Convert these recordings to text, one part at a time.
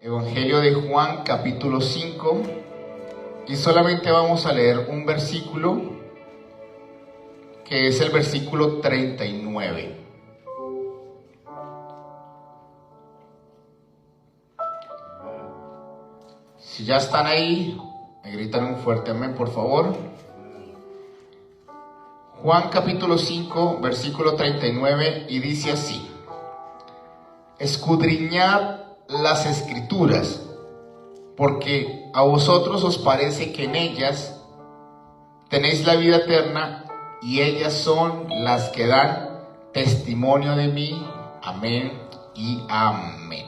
Evangelio de Juan, capítulo 5, y solamente vamos a leer un versículo, que es el versículo 39. Si ya están ahí, me gritan un fuerte amén, por favor. Juan capítulo 5, versículo 39, y dice así: escudriñad las Escrituras, porque a vosotros os parece que en ellas tenéis la vida eterna, y ellas son las que dan testimonio de mí. Amén y amén.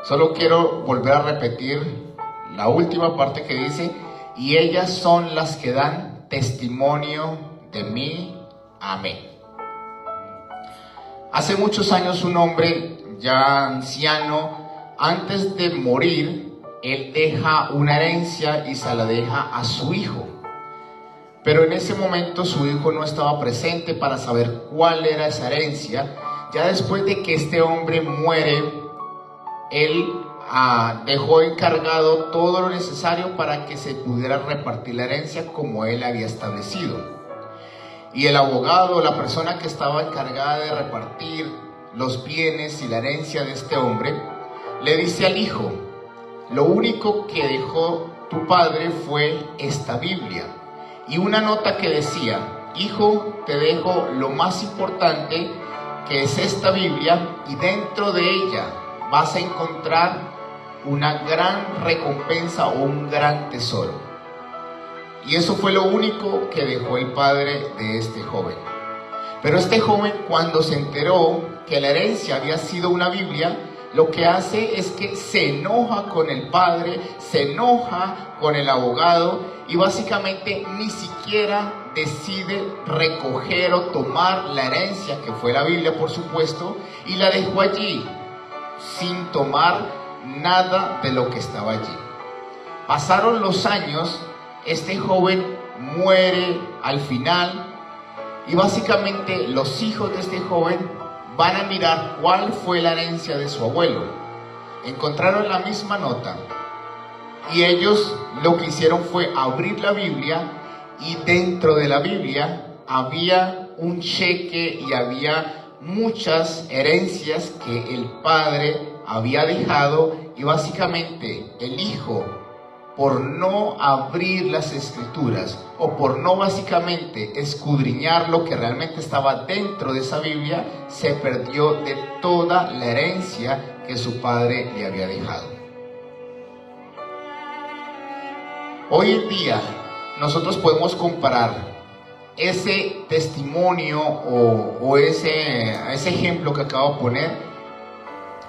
Solo quiero volver a repetir la última parte que dice: y ellas son las que dan testimonio de mí. Amén. Hace muchos años un hombre ya anciano, antes de morir, él deja una herencia y se la deja a su hijo. Pero en ese momento su hijo no estaba presente para saber cuál era esa herencia. Ya después de que este hombre muere, él dejó encargado todo lo necesario para que se pudiera repartir la herencia como él había establecido. Y el abogado, la persona que estaba encargada de repartir los bienes y la herencia de este hombre, le dice al hijo: lo único que dejó tu padre fue esta Biblia. Y una nota que decía: hijo, te dejo lo más importante, que es esta Biblia, y dentro de ella vas a encontrar una gran recompensa o un gran tesoro. Y eso fue lo único que dejó el padre de este joven. Pero este joven, cuando se enteró que la herencia había sido una Biblia, lo que hace es que se enoja con el padre, se enoja con el abogado, y básicamente ni siquiera decide recoger o tomar la herencia, que fue la Biblia por supuesto, y la dejó allí sin tomar nada de lo que estaba allí. Pasaron los años, este joven muere al final, y básicamente los hijos de este joven van a mirar cuál fue la herencia de su abuelo. Encontraron la misma nota, y ellos lo que hicieron fue abrir la Biblia, y dentro de la Biblia había un cheque y había muchas herencias que el padre había dejado, y básicamente el hijo, por no abrir las Escrituras o por no básicamente escudriñar lo que realmente estaba dentro de esa Biblia, se perdió de toda la herencia que su padre le había dejado. Hoy en día nosotros podemos comparar ese testimonio o ese ejemplo que acabo de poner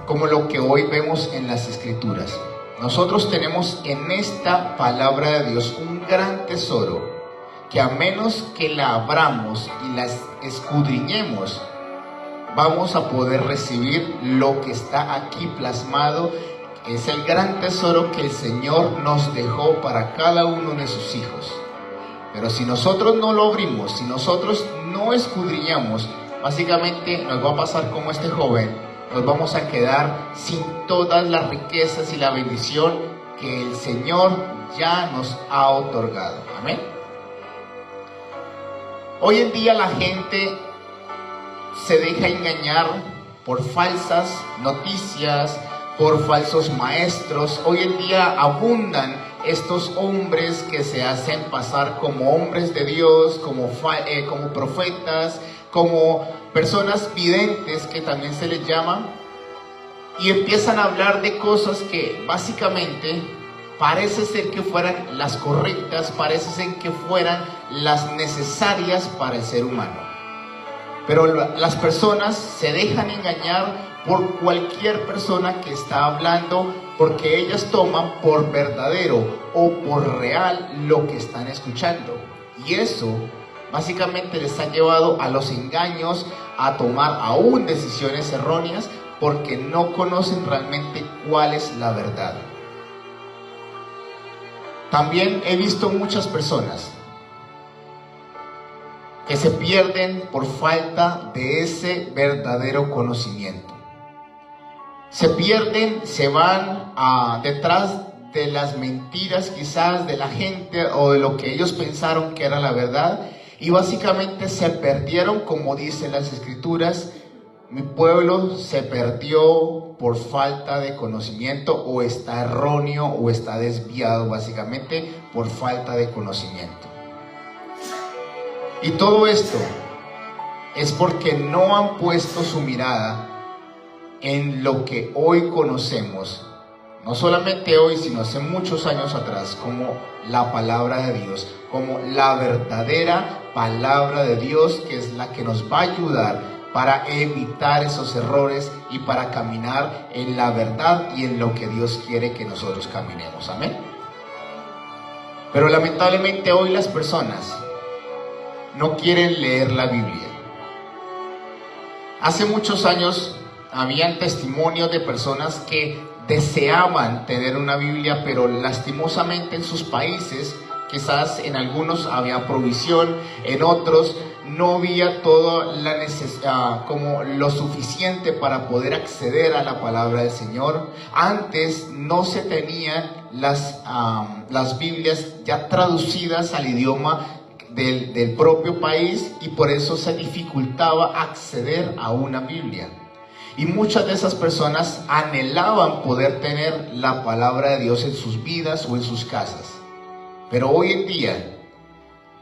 como lo que hoy vemos en las Escrituras. Nosotros tenemos en esta palabra de Dios un gran tesoro, que a menos que la abramos y la escudriñemos, vamos a poder recibir lo que está aquí plasmado. Es el gran tesoro que el Señor nos dejó para cada uno de sus hijos. Pero si nosotros no lo abrimos, si nosotros no escudriñamos, básicamente nos va a pasar como este joven. Nos vamos a quedar sin todas las riquezas y la bendición que el Señor ya nos ha otorgado. Amén. Hoy en día la gente se deja engañar por falsas noticias, por falsos maestros. Hoy en día abundan estos hombres que se hacen pasar como hombres de Dios, como profetas, como personas videntes, que también se les llama, y empiezan a hablar de cosas que básicamente parece ser que fueran las correctas, parece ser que fueran las necesarias para el ser humano. Pero las personas se dejan engañar por cualquier persona que está hablando, porque ellas toman por verdadero o por real lo que están escuchando, y eso básicamente les ha llevado a los engaños, a tomar aún decisiones erróneas, porque no conocen realmente cuál es la verdad. También he visto muchas personas que se pierden por falta de ese verdadero conocimiento. se pierden, se van detrás de las mentiras quizás de la gente o de lo que ellos pensaron que era la verdad, y básicamente se perdieron, como dicen las escrituras. Mi pueblo se perdió por falta de conocimiento, o está erróneo o está desviado básicamente por falta de conocimiento. Y todo esto es porque no han puesto su mirada en lo que hoy conocemos, no solamente hoy, sino hace muchos años atrás, como la palabra de Dios, como la verdadera palabra de Dios, que es la que nos va a ayudar para evitar esos errores y para caminar en la verdad y en lo que Dios quiere que nosotros caminemos. Amén. Pero lamentablemente hoy las personas no quieren leer la Biblia. Hace muchos años habían testimonios de personas que deseaban tener una Biblia, pero lastimosamente en sus países, quizás en algunos había provisión, en otros no había toda la necesidad, como lo suficiente para poder acceder a la palabra del Señor. Antes no se tenían las Biblias ya traducidas al idioma del propio país, y por eso se dificultaba acceder a una Biblia. Y muchas de esas personas anhelaban poder tener la palabra de Dios en sus vidas o en sus casas. Pero hoy en día,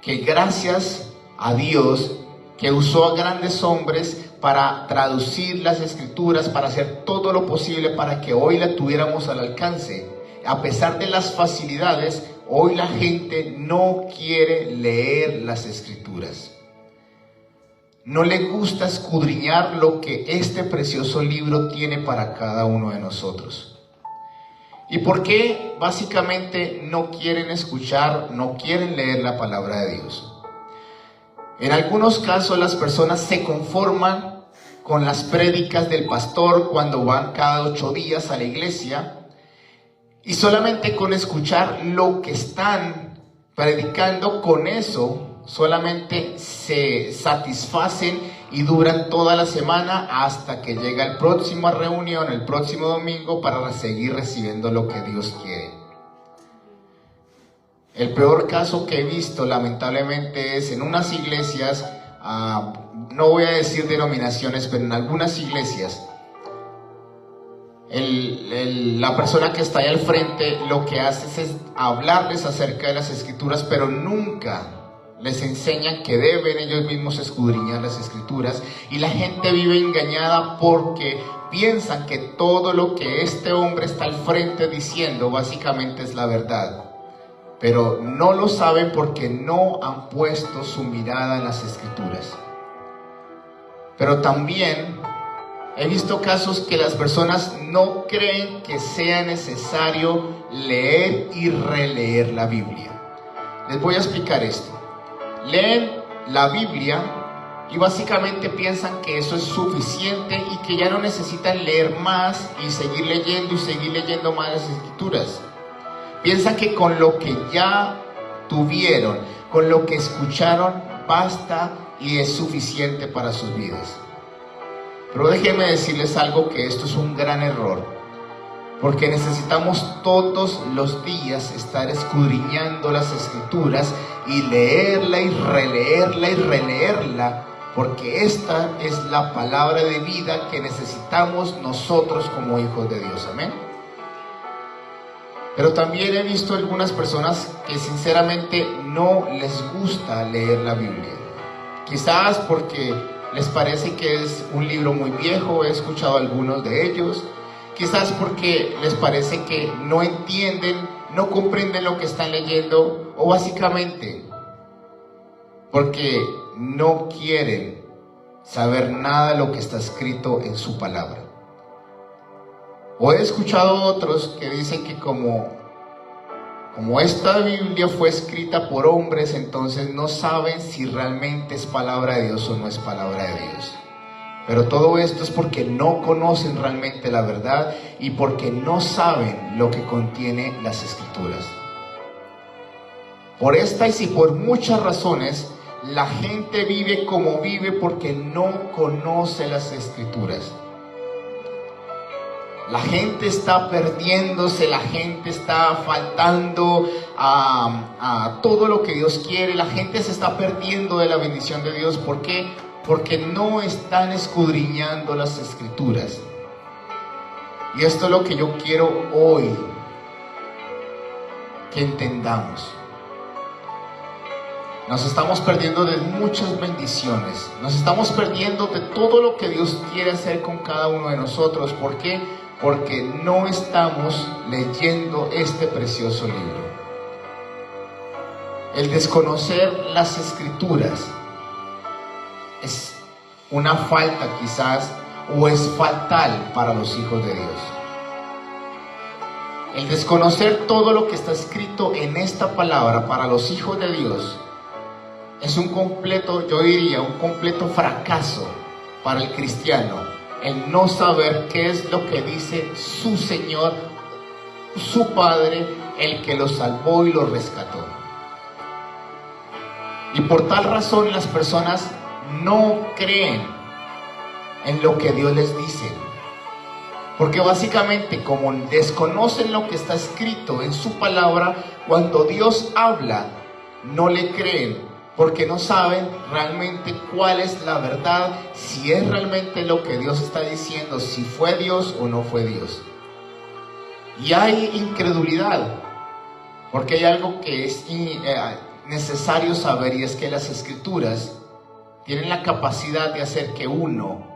que gracias a Dios, que usó a grandes hombres para traducir las escrituras, para hacer todo lo posible para que hoy la tuviéramos al alcance, a pesar de las facilidades, hoy la gente no quiere leer las escrituras. No le gusta escudriñar lo que este precioso libro tiene para cada uno de nosotros. ¿Y por qué básicamente no quieren escuchar, no quieren leer la palabra de Dios? En algunos casos las personas se conforman con las prédicas del pastor cuando van cada 8 días a la iglesia, y solamente con escuchar lo que están predicando, con eso solamente se satisfacen y duran toda la semana hasta que llega el próximo reunión, el próximo domingo, para seguir recibiendo lo que Dios quiere. El peor caso que he visto lamentablemente es en unas iglesias, no voy a decir denominaciones, pero en algunas iglesias la persona que está ahí al frente lo que hace es hablarles acerca de las escrituras, pero nunca les enseñan que deben ellos mismos escudriñar las escrituras, y la gente vive engañada porque piensan que todo lo que este hombre está al frente diciendo básicamente es la verdad, pero no lo saben porque no han puesto su mirada en las escrituras. Pero también he visto casos que las personas no creen que sea necesario leer y releer la Biblia. Les voy a explicar esto. Leen la Biblia y básicamente piensan que eso es suficiente y que ya no necesitan leer más y seguir leyendo más las escrituras. Piensan que con lo que ya tuvieron, con lo que escucharon, basta y es suficiente para sus vidas. Pero déjenme decirles algo, que esto es un gran error, porque necesitamos todos los días estar escudriñando las escrituras y leerla y releerla, porque esta es la palabra de vida que necesitamos nosotros como hijos de Dios. Amén. Pero también he visto algunas personas que sinceramente no les gusta leer la Biblia. Quizás porque les parece que es un libro muy viejo, he escuchado a algunos de ellos. Quizás porque les parece que no entienden, no comprenden lo que están leyendo, o básicamente porque no quieren saber nada de lo que está escrito en su palabra. O he escuchado a otros que dicen que como esta Biblia fue escrita por hombres, entonces no saben si realmente es palabra de Dios o no es palabra de Dios. Pero todo esto es porque no conocen realmente la verdad y porque no saben lo que contiene las escrituras. Por estas y por muchas razones, la gente vive como vive porque no conoce las escrituras. La gente está perdiéndose, la gente está faltando a todo lo que Dios quiere. La gente se está perdiendo de la bendición de Dios. ¿Por qué? Porque no están escudriñando las Escrituras. Y esto es lo que yo quiero hoy que entendamos. Nos estamos perdiendo de muchas bendiciones. Nos estamos perdiendo de todo lo que Dios quiere hacer con cada uno de nosotros. ¿Por qué? Porque no estamos leyendo este precioso libro. El desconocer las Escrituras es una falta quizás, o es fatal para los hijos de Dios. El desconocer todo lo que está escrito en esta palabra para los hijos de Dios es un completo, yo diría, un completo fracaso para el cristiano. El no saber qué es lo que dice su Señor, su Padre, el que lo salvó y lo rescató. Y por tal razón las personas no creen en lo que Dios les dice. Porque básicamente, como desconocen lo que está escrito en su palabra, cuando Dios habla, no le creen. Porque no saben realmente cuál es la verdad, si es realmente lo que Dios está diciendo, si fue Dios o no fue Dios. Y hay incredulidad, porque hay algo que es necesario saber, y es que las Escrituras tienen la capacidad de hacer que uno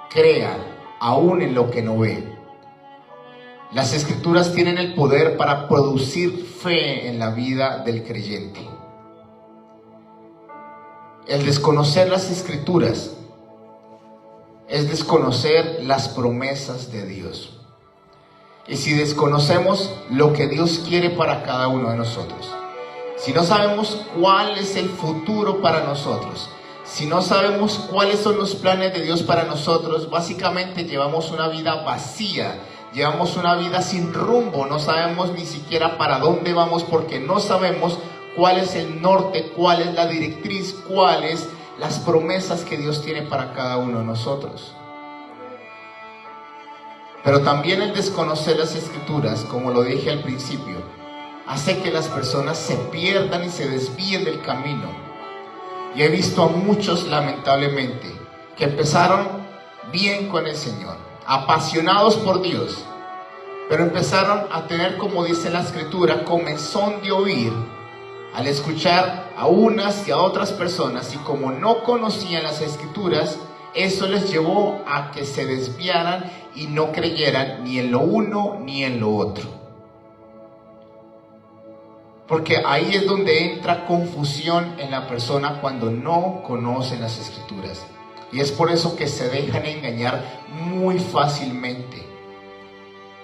crea aún en lo que no ve. Las Escrituras tienen el poder para producir fe en la vida del creyente. El desconocer las Escrituras es desconocer las promesas de Dios. Y si desconocemos lo que Dios quiere para cada uno de nosotros, si no sabemos cuál es el futuro para nosotros, si no sabemos cuáles son los planes de Dios para nosotros, básicamente llevamos una vida vacía, llevamos una vida sin rumbo, no sabemos ni siquiera para dónde vamos, porque no sabemos cuál es el norte, cuál es la directriz, cuáles las promesas que Dios tiene para cada uno de nosotros. Pero también el desconocer las Escrituras, como lo dije al principio, hace que las personas se pierdan y se desvíen del camino. Y he visto a muchos, lamentablemente, que empezaron bien con el Señor, apasionados por Dios, pero empezaron a tener, como dice la Escritura, comezón de oír, al escuchar a unas y a otras personas, y como no conocían las Escrituras, eso les llevó a que se desviaran y no creyeran ni en lo uno ni en lo otro. Porque ahí es donde entra confusión en la persona cuando no conocen las Escrituras. Y es por eso que se dejan engañar muy fácilmente.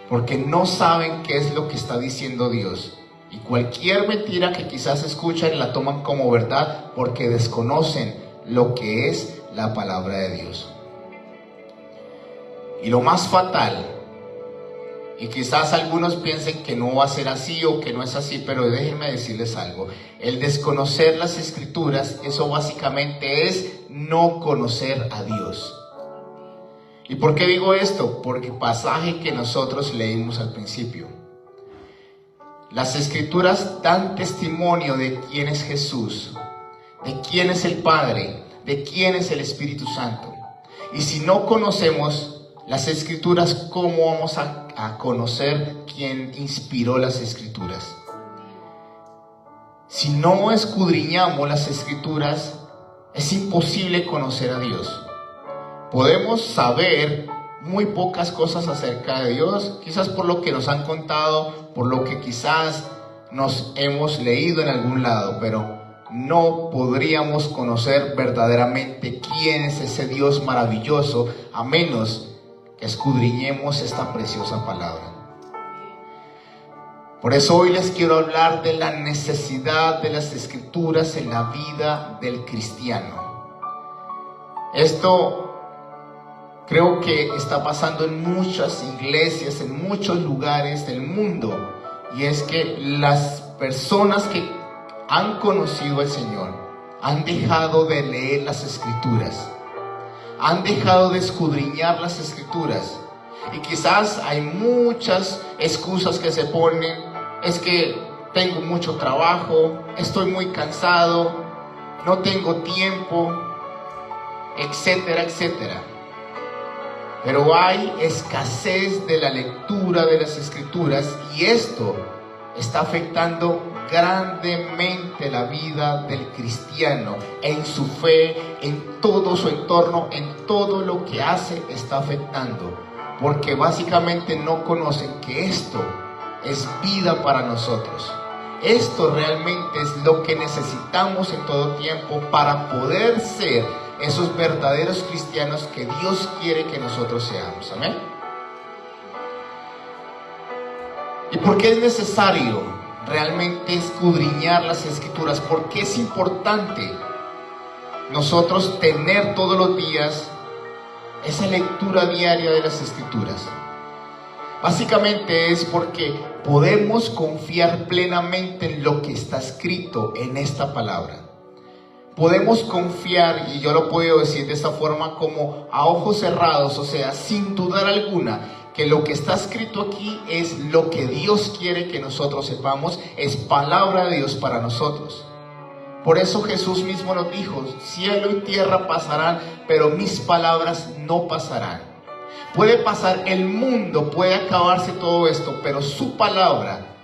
Porque no saben qué es lo que está diciendo Dios. Y cualquier mentira que quizás escuchan la toman como verdad porque desconocen lo que es la palabra de Dios. Y lo más fatal, y quizás algunos piensen que no va a ser así o que no es así, pero déjenme decirles algo: el desconocer las Escrituras, eso básicamente es no conocer a Dios. ¿Y por qué digo esto? Porque el pasaje que nosotros leímos al principio, las Escrituras dan testimonio de quién es Jesús, de quién es el Padre, de quién es el Espíritu Santo. Y si no conocemos las Escrituras, ¿cómo vamos a conocer quién inspiró las Escrituras? Si no escudriñamos las Escrituras, es imposible conocer a Dios. Podemos saber muy pocas cosas acerca de Dios, quizás por lo que nos han contado, por lo que quizás nos hemos leído en algún lado, pero no podríamos conocer verdaderamente quién es ese Dios maravilloso a menos que escudriñemos esta preciosa palabra. Por eso hoy les quiero hablar de la necesidad de las Escrituras en la vida del cristiano. Esto creo que está pasando en muchas iglesias, en muchos lugares del mundo, y es que las personas que han conocido al Señor han dejado de leer las Escrituras, han dejado de escudriñar las Escrituras, Y quizás hay muchas excusas que se ponen. Es que tengo mucho trabajo, estoy muy cansado, no tengo tiempo, etcétera, etcétera. Pero hay escasez de la lectura de las Escrituras y esto está afectando grandemente la vida del cristiano, en su fe, en todo su entorno, en todo lo que hace está afectando, porque básicamente no conocen que esto es vida para nosotros. Esto realmente es lo que necesitamos en todo tiempo para poder ser esos verdaderos cristianos que Dios quiere que nosotros seamos. Amén. ¿Y por qué es necesario realmente escudriñar las Escrituras? ¿Por qué es importante nosotros tener todos los días esa lectura diaria de las Escrituras? Básicamente es porque podemos confiar plenamente en lo que está escrito en esta palabra. Podemos confiar, y yo lo puedo decir de esta forma, como a ojos cerrados, o sea, sin dudar alguna, que lo que está escrito aquí es lo que Dios quiere que nosotros sepamos, es palabra de Dios para nosotros. Por eso Jesús mismo nos dijo, cielo y tierra pasarán, pero mis palabras no pasarán. Puede pasar el mundo, puede acabarse todo esto, pero su palabra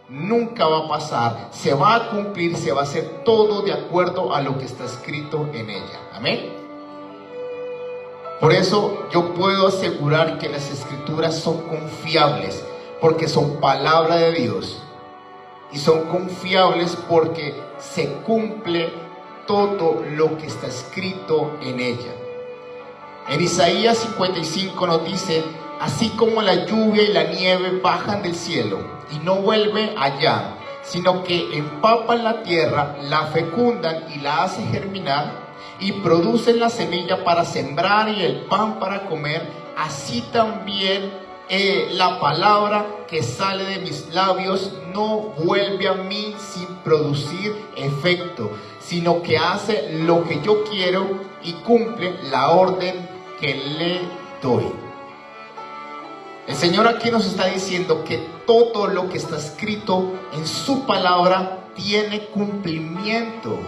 nunca va a pasar, se va a cumplir, se va a hacer todo de acuerdo a lo que está escrito en ella. Amén. Por eso yo puedo asegurar que las Escrituras son confiables, porque son palabra de Dios, y son confiables porque se cumple todo lo que está escrito en ella. En Isaías 55 nos dice, así como la lluvia y la nieve bajan del cielo y no vuelve allá, sino que empapan la tierra, la fecundan y la hacen germinar y producen la semilla para sembrar y el pan para comer, así también la palabra que sale de mis labios no vuelve a mí sin producir efecto, sino que hace lo que yo quiero y cumple la orden que le doy. El Señor aquí nos está diciendo que todo lo que está escrito en su palabra tiene cumplimiento.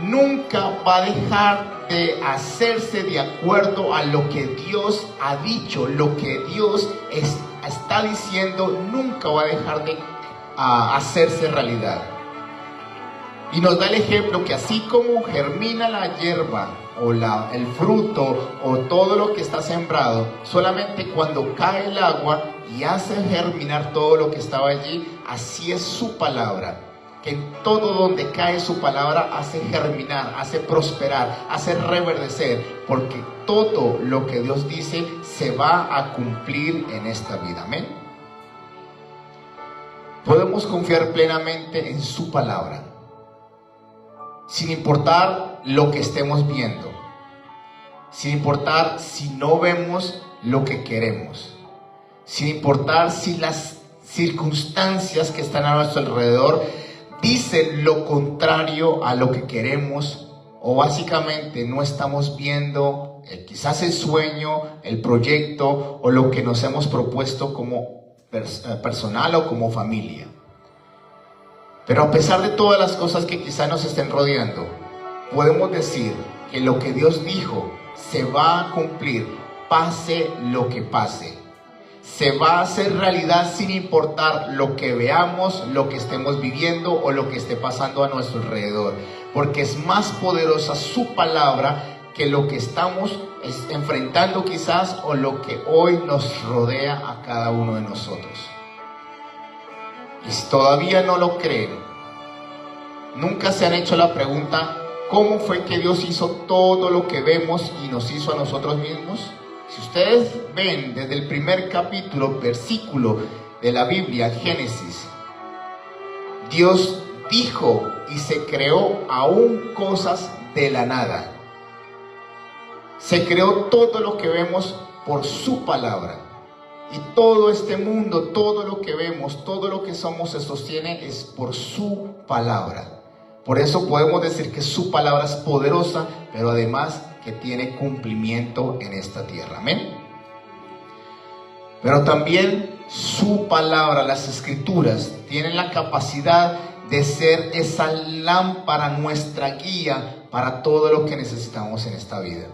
Nunca va a dejar de hacerse de acuerdo a lo que Dios ha dicho. Lo que Dios está diciendo nunca va a dejar de hacerse realidad. Y nos da el ejemplo que así como germina la hierba o el fruto o todo lo que está sembrado, solamente cuando cae el agua y hace germinar todo lo que estaba allí, así es su palabra, que en todo donde cae su palabra hace germinar, hace prosperar, hace reverdecer, porque todo lo que Dios dice se va a cumplir en esta vida. Amén. Podemos confiar plenamente en su palabra, sin importar lo que estemos viendo, sin importar si no vemos lo que queremos, sin importar si las circunstancias que están a nuestro alrededor dicen lo contrario a lo que queremos, o básicamente no estamos viendo quizás el sueño, el proyecto o lo que nos hemos propuesto como personal o como familia. Pero a pesar de todas las cosas que quizás nos estén rodeando, podemos decir que lo que Dios dijo se va a cumplir, pase lo que pase. Se va a hacer realidad sin importar lo que veamos, lo que estemos viviendo o lo que esté pasando a nuestro alrededor. Porque es más poderosa su palabra que lo que estamos enfrentando quizás o lo que hoy nos rodea a cada uno de nosotros. Y si todavía no lo creen, nunca se han hecho la pregunta, ¿cómo fue que Dios hizo todo lo que vemos y nos hizo a nosotros mismos? Si ustedes ven desde el primer capítulo, versículo de la Biblia, Génesis, Dios dijo y se creó aún cosas de la nada. Se creó todo lo que vemos por su palabra. Y todo este mundo, todo lo que vemos, todo lo que somos se sostiene es por su palabra. Por eso podemos decir que su palabra es poderosa, pero además que tiene cumplimiento en esta tierra. Amén. Pero también su palabra, las escrituras, tienen la capacidad de ser esa lámpara, nuestra guía para todo lo que necesitamos en esta vida.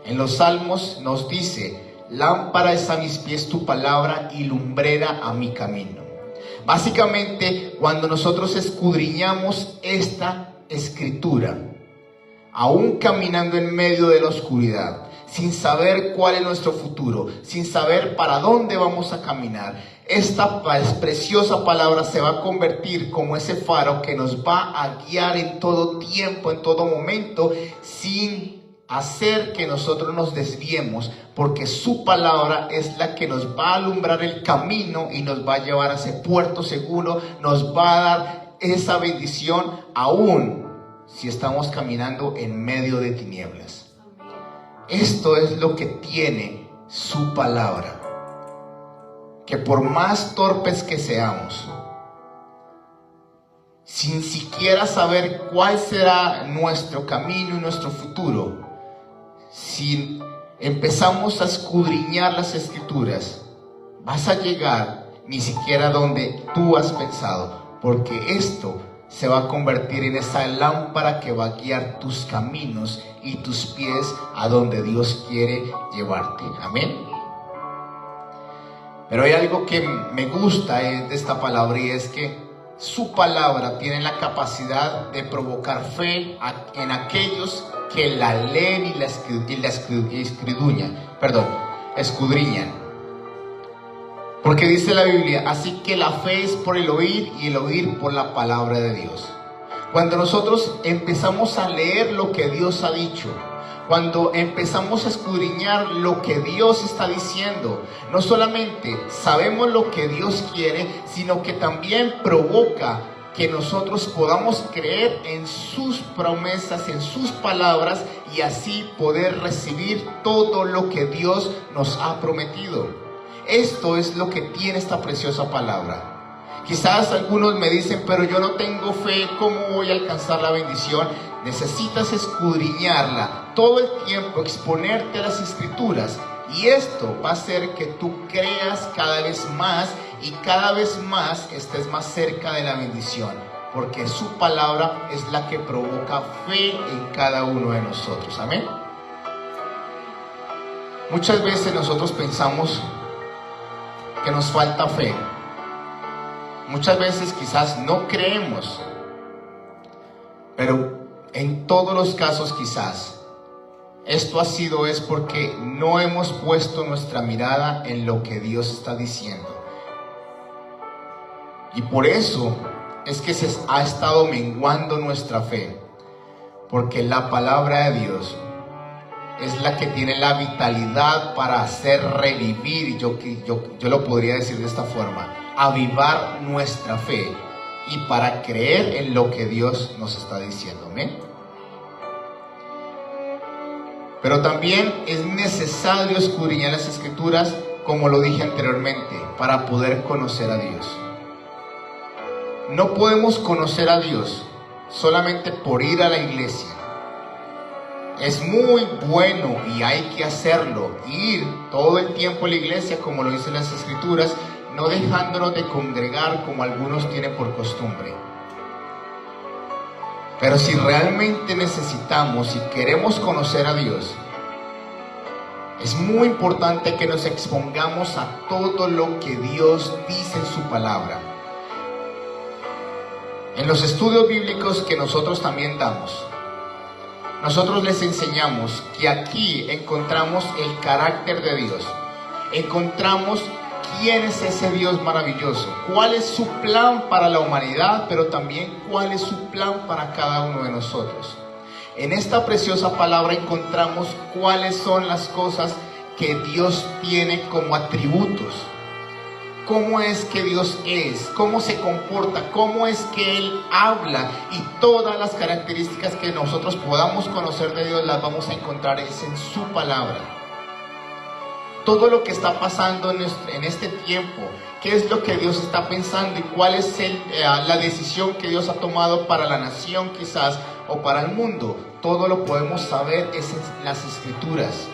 En los Salmos nos dice: lámpara es a mis pies tu palabra y lumbrera a mi camino. Básicamente, cuando nosotros escudriñamos esta escritura, aún caminando en medio de la oscuridad, sin saber cuál es nuestro futuro, sin saber para dónde vamos a caminar, esta preciosa palabra se va a convertir como ese faro que nos va a guiar en todo tiempo, en todo momento, sin hacer que nosotros nos desviemos, porque su palabra es la que nos va a alumbrar el camino y nos va a llevar a ese puerto seguro, nos va a dar esa bendición aún si estamos caminando en medio de tinieblas. Esto es lo que tiene su palabra, que por más torpes que seamos, sin siquiera saber cuál será nuestro camino y nuestro futuro, si empezamos a escudriñar las escrituras, vas a llegar ni siquiera donde tú has pensado, porque esto se va a convertir en esa lámpara que va a guiar tus caminos y tus pies a donde Dios quiere llevarte. Amén. Pero hay algo que me gusta de esta palabra, y es que su palabra tiene la capacidad de provocar fe en aquellos que la leen y la escudriñan. Porque dice la Biblia: así que la fe es por el oír y el oír por la palabra de Dios. Cuando nosotros empezamos a leer lo que Dios ha dicho, cuando empezamos a escudriñar lo que Dios está diciendo, no solamente sabemos lo que Dios quiere, sino que también provoca que nosotros podamos creer en sus promesas, en sus palabras, y así poder recibir todo lo que Dios nos ha prometido. Esto es lo que tiene esta preciosa palabra. Quizás algunos me dicen: pero yo no tengo fe, ¿cómo voy a alcanzar la bendición? Necesitas escudriñarla todo el tiempo, exponerte a las escrituras, y esto va a hacer que tú creas cada vez más y cada vez más estés más cerca de la bendición, porque su palabra es la que provoca fe en cada uno de nosotros. Amén. Muchas veces nosotros pensamos que nos falta fe. Muchas veces quizás no creemos, pero en todos los casos quizás esto es porque no hemos puesto nuestra mirada en lo que Dios está diciendo. Y por eso es que se ha estado menguando nuestra fe, porque la palabra de Dios es la que tiene la vitalidad para hacer revivir, yo lo podría decir de esta forma, avivar nuestra fe, y para creer en lo que Dios nos está diciendo. Amén. Pero también es necesario escudriñar las escrituras, como lo dije anteriormente, para poder conocer a Dios. No podemos conocer a Dios solamente por ir a la iglesia. Es muy bueno y hay que hacerlo, ir todo el tiempo a la iglesia, como lo dicen las escrituras, no dejándonos de congregar como algunos tienen por costumbre. Pero si realmente necesitamos y queremos conocer a Dios, es muy importante que nos expongamos a todo lo que Dios dice en su palabra. En los estudios bíblicos que nosotros también damos, nosotros les enseñamos que aquí encontramos el carácter de Dios, encontramos quién es ese Dios maravilloso, cuál es su plan para la humanidad, pero también cuál es su plan para cada uno de nosotros. En esta preciosa palabra encontramos cuáles son las cosas que Dios tiene como atributos, cómo es que Dios es, cómo se comporta, cómo es que Él habla, y todas las características que nosotros podamos conocer de Dios las vamos a encontrar en su palabra. Todo lo que está pasando en este tiempo, qué es lo que Dios está pensando y cuál es la decisión que Dios ha tomado para la nación quizás o para el mundo, todo lo podemos saber es en las escrituras.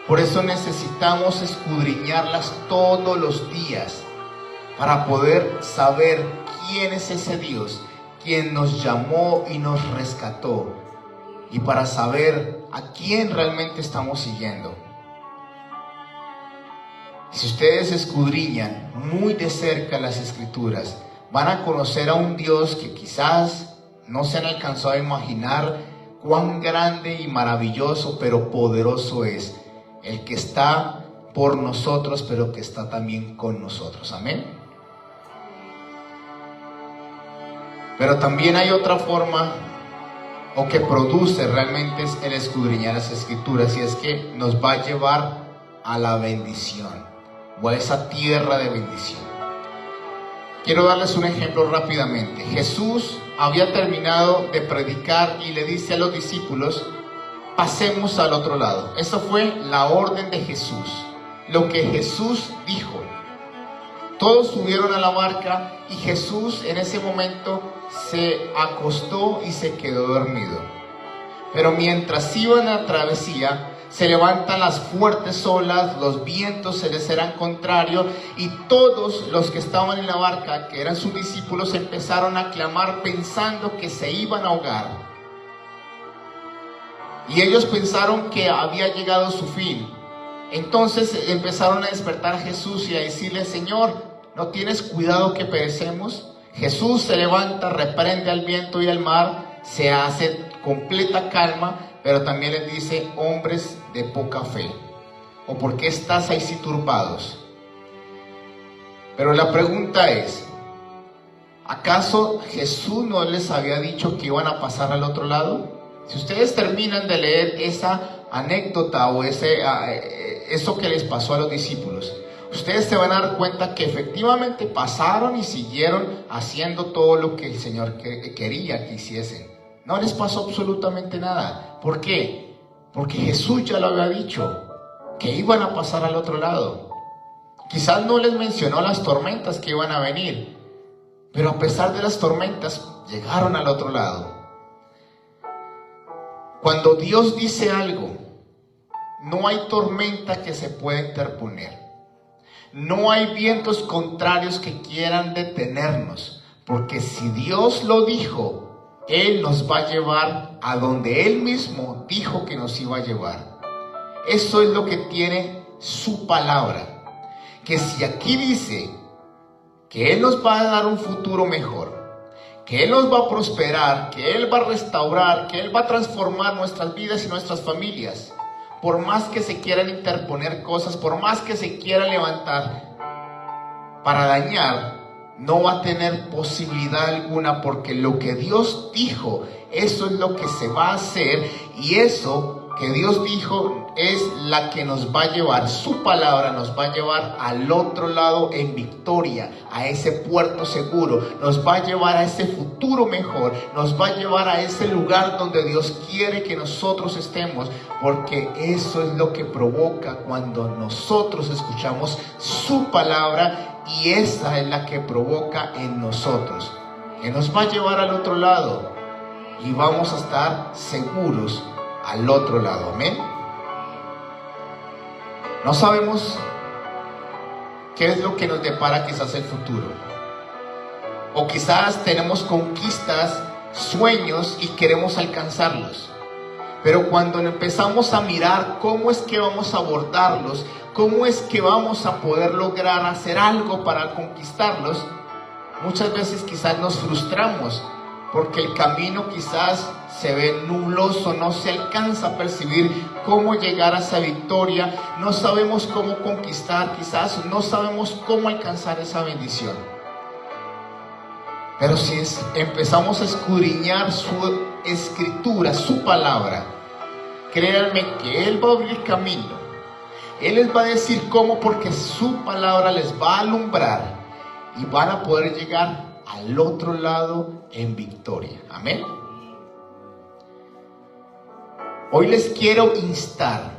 Por eso necesitamos escudriñarlas todos los días para poder saber quién es ese Dios, quien nos llamó y nos rescató, y para saber a quién realmente estamos siguiendo. Si ustedes escudriñan muy de cerca las Escrituras, van a conocer a un Dios que quizás no se han alcanzado a imaginar cuán grande y maravilloso, pero poderoso es. El que está por nosotros, pero que está también con nosotros. Amén. Pero también hay otra forma, o que produce realmente es el escudriñar las Escrituras, y es que nos va a llevar a la bendición, o a esa tierra de bendición. Quiero darles un ejemplo rápidamente. Jesús había terminado de predicar y le dice a los discípulos: pasemos al otro lado. Esa fue la orden de Jesús, lo que Jesús dijo. Todos subieron a la barca y Jesús en ese momento se acostó y se quedó dormido. Pero mientras iban a la travesía, se levantan las fuertes olas, los vientos se les eran contrarios, y todos los que estaban en la barca, que eran sus discípulos, empezaron a clamar pensando que se iban a ahogar. Y ellos pensaron que había llegado su fin. Entonces empezaron a despertar a Jesús y a decirle: Señor, ¿no tienes cuidado que perecemos? Jesús se levanta, reprende al viento y al mar, se hace completa calma, pero también les dice: hombres de poca fe, ¿o por qué estás ahí turbados? Pero la pregunta es: ¿acaso Jesús no les había dicho que iban a pasar al otro lado? Si ustedes terminan de leer esa anécdota o eso que les pasó a los discípulos, ustedes se van a dar cuenta que efectivamente pasaron y siguieron haciendo todo lo que el Señor quería que hiciesen. No les pasó absolutamente nada. ¿Por qué? Porque Jesús ya lo había dicho, que iban a pasar al otro lado. Quizás no les mencionó las tormentas que iban a venir, pero a pesar de las tormentas, llegaron al otro lado. Cuando Dios dice algo, no hay tormenta que se pueda interponer. No hay vientos contrarios que quieran detenernos, porque si Dios lo dijo, Él nos va a llevar a donde Él mismo dijo que nos iba a llevar. Eso es lo que tiene su palabra, que si aquí dice que Él nos va a dar un futuro mejor, que Él nos va a prosperar, que Él va a restaurar, que Él va a transformar nuestras vidas y nuestras familias, por más que se quieran interponer cosas, por más que se quieran levantar para dañar, no va a tener posibilidad alguna, porque lo que Dios dijo, eso es lo que se va a hacer, y eso que Dios dijo es la que nos va a llevar, su palabra nos va a llevar al otro lado en victoria, a ese puerto seguro, nos va a llevar a ese futuro mejor, nos va a llevar a ese lugar donde Dios quiere que nosotros estemos, porque eso es lo que provoca cuando nosotros escuchamos su palabra, y esa es la que provoca en nosotros, que nos va a llevar al otro lado y vamos a estar seguros al otro lado. Amén. No sabemos qué es lo que nos depara quizás el futuro, o quizás tenemos conquistas, sueños y queremos alcanzarlos, pero cuando empezamos a mirar cómo es que vamos a abordarlos, cómo es que vamos a poder lograr hacer algo para conquistarlos, muchas veces quizás nos frustramos, porque el camino quizás se ve nubloso, no se alcanza a percibir cómo llegar a esa victoria, no sabemos cómo conquistar, quizás no sabemos cómo alcanzar esa bendición. Pero si empezamos a escudriñar su escritura, su palabra, créanme que Él va a abrir camino, Él les va a decir cómo, porque su palabra les va a alumbrar y van a poder llegar al otro lado en victoria. Amén. Hoy les quiero instar,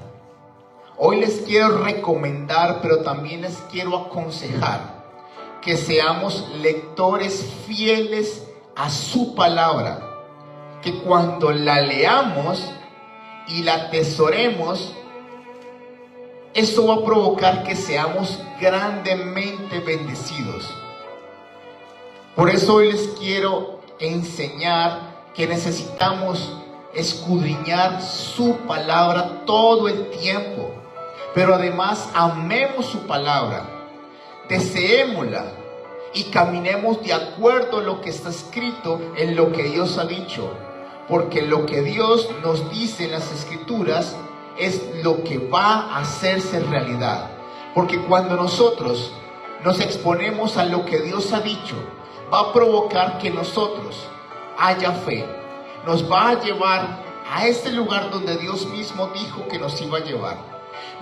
hoy les quiero recomendar, pero también les quiero aconsejar que seamos lectores fieles a su palabra, que cuando la leamos y la atesoremos, Eso va a provocar que seamos grandemente bendecidos. Por eso hoy les quiero enseñar que necesitamos escudriñar su palabra todo el tiempo, pero además amemos su palabra, deseémosla y caminemos de acuerdo a lo que está escrito en lo que Dios ha dicho, porque lo que Dios nos dice en las escrituras es lo que va a hacerse realidad. Porque cuando nosotros nos exponemos a lo que Dios ha dicho, va a provocar que nosotros haya fe, nos va a llevar a ese lugar donde Dios mismo dijo que nos iba a llevar.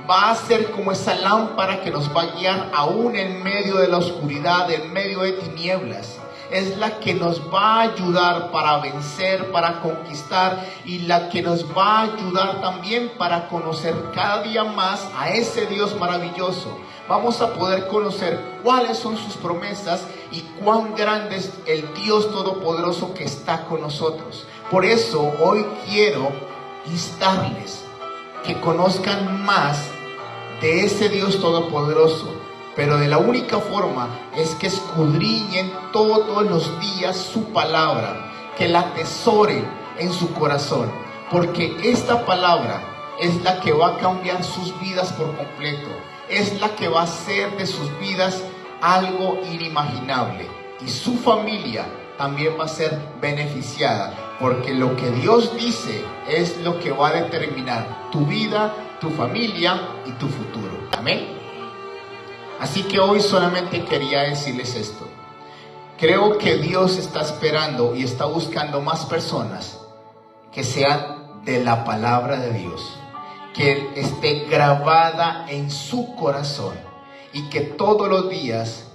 Va a ser como esa lámpara que nos va a guiar aún en medio de la oscuridad, en medio de tinieblas. Es la que nos va a ayudar para vencer, para conquistar, y la que nos va a ayudar también para conocer cada día más a ese Dios maravilloso. Vamos a poder conocer cuáles son sus promesas y cuán grande es el Dios todopoderoso que está con nosotros. Por eso hoy quiero instarles que conozcan más de ese Dios todopoderoso, pero de la única forma es que escudriñen todos los días su palabra, que la atesoren en su corazón, porque esta palabra es la que va a cambiar sus vidas por completo, es la que va a hacer de sus vidas algo inimaginable, y su familia también va a ser beneficiada, porque lo que Dios dice es lo que va a determinar tu vida, tu familia y tu futuro. Amén. Así que hoy solamente quería decirles esto. Creo que Dios está esperando y está buscando más personas que sean de la palabra de Dios, que esté grabada en su corazón y que todos los días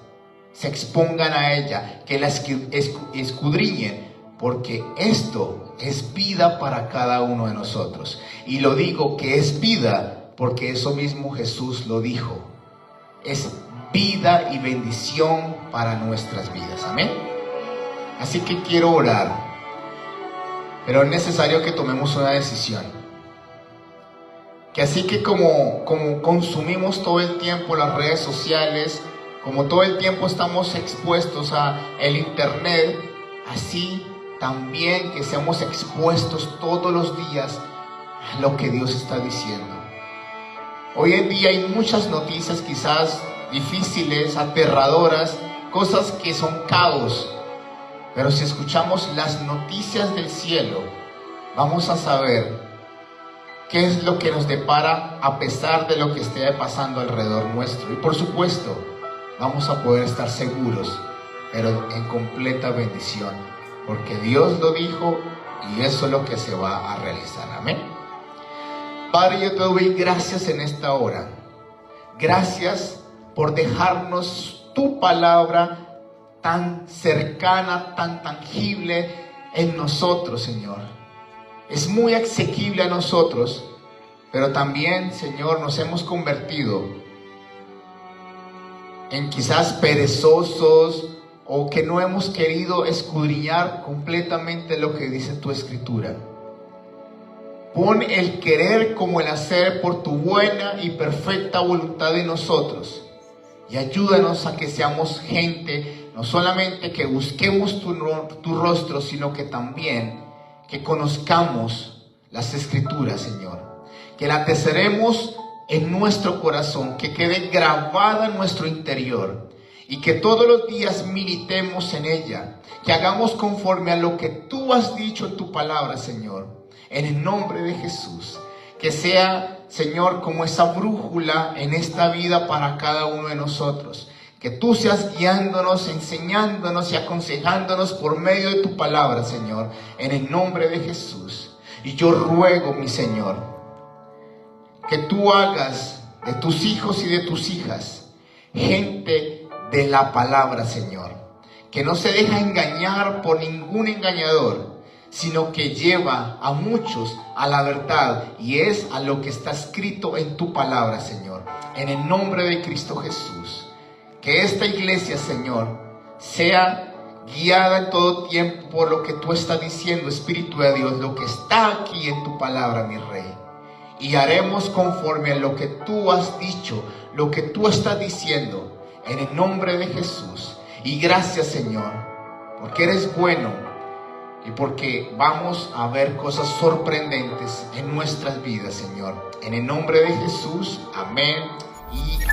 se expongan a ella, que la escudriñen, porque esto es vida para cada uno de nosotros. Y lo digo que es vida porque eso mismo Jesús lo dijo. Es vida y bendición para nuestras vidas. Amén. Así que quiero orar, pero es necesario que tomemos una decisión. Que así que como consumimos todo el tiempo las redes sociales, como todo el tiempo estamos expuestos a el internet, así también que seamos expuestos todos los días a lo que Dios está diciendo. Hoy en día hay muchas noticias quizás difíciles, aterradoras, cosas que son caos. Pero si escuchamos las noticias del cielo, vamos a saber qué es lo que nos depara a pesar de lo que esté pasando alrededor nuestro. Y por supuesto, vamos a poder estar seguros, pero en completa bendición, porque Dios lo dijo y eso es lo que se va a realizar. Amén. Padre, yo te doy gracias en esta hora. Gracias por dejarnos tu palabra tan cercana, tan tangible en nosotros, Señor. Es muy asequible a nosotros, pero también, Señor, nos hemos convertido en quizás perezosos o que no hemos querido escudriñar completamente lo que dice tu Escritura. Pon el querer como el hacer por tu buena y perfecta voluntad en nosotros. Y ayúdanos a que seamos gente, no solamente que busquemos tu rostro, sino que también que conozcamos las Escrituras, Señor. Que la atesoremos en nuestro corazón, que quede grabada en nuestro interior. Y que todos los días militemos en ella. Que hagamos conforme a lo que tú has dicho en tu palabra, Señor. En el nombre de Jesús, que sea, Señor, como esa brújula en esta vida para cada uno de nosotros. Que tú seas guiándonos, enseñándonos y aconsejándonos por medio de tu palabra, Señor, en el nombre de Jesús. Y yo ruego, mi Señor, que tú hagas de tus hijos y de tus hijas gente de la palabra, Señor, que no se deja engañar por ningún engañador, sino que lleva a muchos a la verdad, y es a lo que está escrito en tu palabra, Señor. En el nombre de Cristo Jesús, que esta iglesia, Señor, sea guiada en todo tiempo por lo que tú estás diciendo, Espíritu de Dios, lo que está aquí en tu palabra, mi Rey. y haremos conforme a lo que tú has dicho, lo que tú estás diciendo, en el nombre de Jesús. Y gracias, Señor, porque eres bueno y porque vamos a ver cosas sorprendentes en nuestras vidas, Señor. En el nombre de Jesús, amén y amén.